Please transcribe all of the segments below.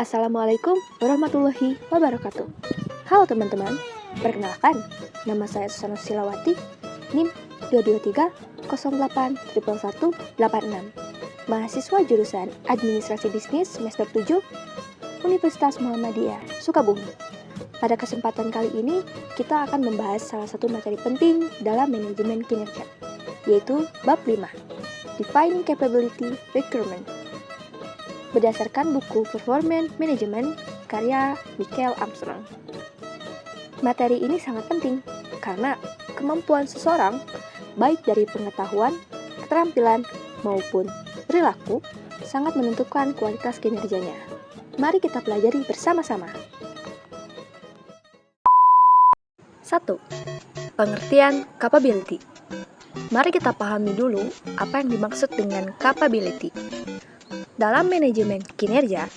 Assalamualaikum warahmatullahi wabarakatuh. Halo teman-teman, perkenalkan, nama saya Susana Silawati, NIM 223081186, mahasiswa jurusan Administrasi Bisnis semester 7, Universitas Muhammadiyah, Sukabumi. Pada kesempatan kali ini, kita akan membahas salah satu materi penting dalam manajemen kinerja, yaitu bab 5, Defining Capability Requirement. Berdasarkan buku Performance Management karya Michael Armstrong. Materi ini sangat penting karena kemampuan seseorang, baik dari pengetahuan, keterampilan, maupun perilaku, sangat menentukan kualitas kinerjanya. Mari kita pelajari bersama-sama. 1. Pengertian capability. Mari kita pahami dulu apa yang dimaksud dengan capability. Dalam manajemen kinerja,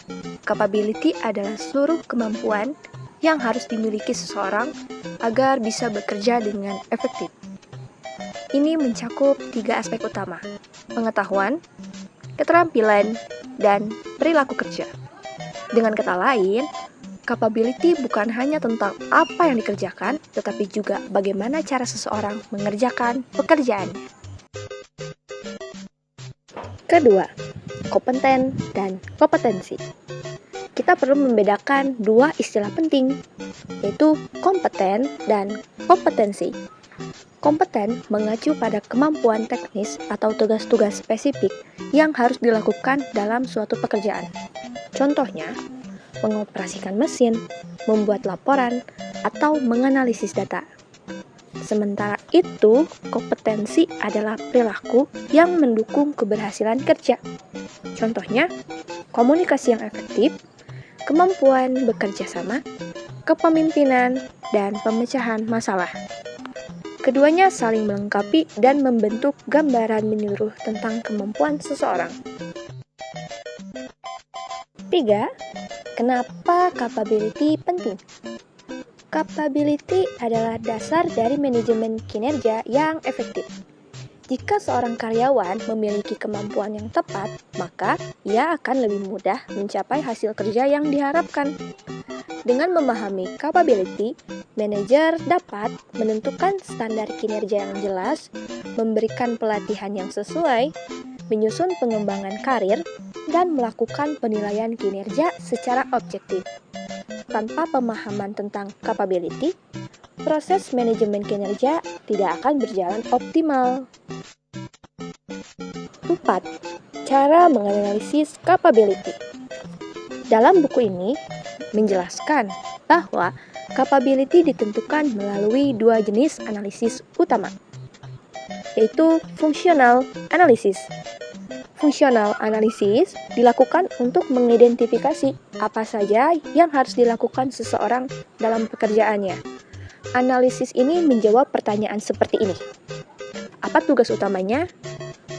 capability adalah seluruh kemampuan yang harus dimiliki seseorang agar bisa bekerja dengan efektif. Ini mencakup 3 aspek utama: pengetahuan, keterampilan, dan perilaku kerja. Dengan kata lain, capability bukan hanya tentang apa yang dikerjakan, tetapi juga bagaimana cara seseorang mengerjakan pekerjaannya. Kedua, kompeten dan kompetensi. Kita perlu membedakan dua istilah penting, yaitu kompeten dan kompetensi. Kompeten mengacu pada kemampuan teknis atau tugas-tugas spesifik yang harus dilakukan dalam suatu pekerjaan. Contohnya, mengoperasikan mesin, membuat laporan, atau menganalisis data. Sementara itu, kompetensi adalah perilaku yang mendukung keberhasilan kerja. Contohnya, komunikasi yang efektif, kemampuan bekerja sama, kepemimpinan, dan pemecahan masalah. Keduanya saling melengkapi dan membentuk gambaran menyeluruh tentang kemampuan seseorang. 3. Kenapa capability penting? Capability adalah dasar dari manajemen kinerja yang efektif. Jika seorang karyawan memiliki kemampuan yang tepat, maka ia akan lebih mudah mencapai hasil kerja yang diharapkan. Dengan memahami capability, manajer dapat menentukan standar kinerja yang jelas, memberikan pelatihan yang sesuai, menyusun pengembangan karir, dan melakukan penilaian kinerja secara objektif. Tanpa pemahaman tentang capability, proses manajemen kinerja tidak akan berjalan optimal. 4. Cara menganalisis capability. Dalam buku ini menjelaskan bahwa capability ditentukan melalui 2 jenis analisis utama, yaitu functional analysis. Fungsional analisis dilakukan untuk mengidentifikasi apa saja yang harus dilakukan seseorang dalam pekerjaannya. Analisis ini menjawab pertanyaan seperti ini: apa tugas utamanya?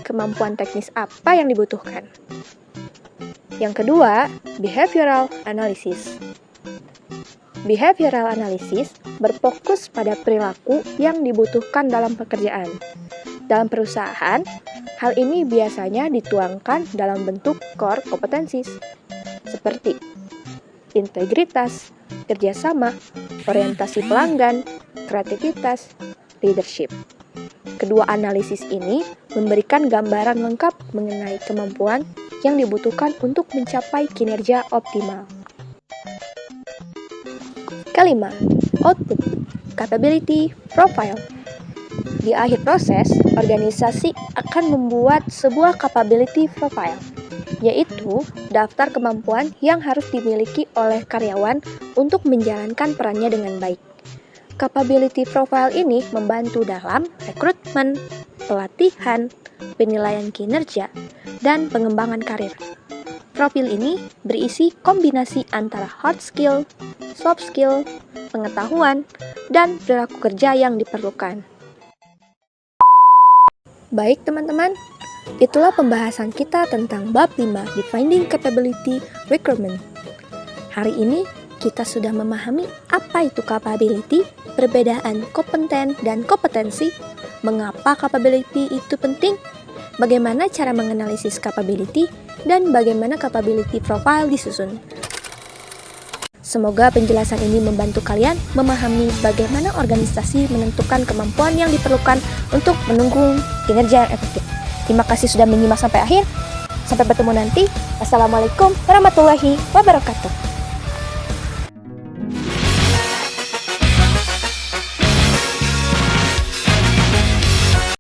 Kemampuan teknis apa yang dibutuhkan? Yang kedua, behavioral analysis. Behavioral analysis berfokus pada perilaku yang dibutuhkan dalam pekerjaan. Dalam perusahaan, hal ini biasanya dituangkan dalam bentuk core competencies, seperti integritas, kerjasama, orientasi pelanggan, kreativitas, leadership. Kedua analisis ini memberikan gambaran lengkap mengenai kemampuan yang dibutuhkan untuk mencapai kinerja optimal. Kelima, output capability profile. Di akhir proses, organisasi akan membuat sebuah capability profile, yaitu daftar kemampuan yang harus dimiliki oleh karyawan untuk menjalankan perannya dengan baik. Capability profile ini membantu dalam rekrutmen, pelatihan, penilaian kinerja, dan pengembangan karir. Profil ini berisi kombinasi antara hard skill, soft skill, pengetahuan, dan perilaku kerja yang diperlukan. Baik teman-teman, itulah pembahasan kita tentang bab 5 Defining Capability Requirement. Hari ini kita sudah memahami apa itu capability, perbedaan kompeten dan kompetensi, mengapa capability itu penting, bagaimana cara menganalisis capability, dan bagaimana capability profile disusun. Semoga penjelasan ini membantu kalian memahami bagaimana organisasi menentukan kemampuan yang diperlukan untuk mendukung kinerja yang efektif. Terima kasih sudah menyimak sampai akhir. Sampai bertemu nanti. Wassalamualaikum warahmatullahi wabarakatuh.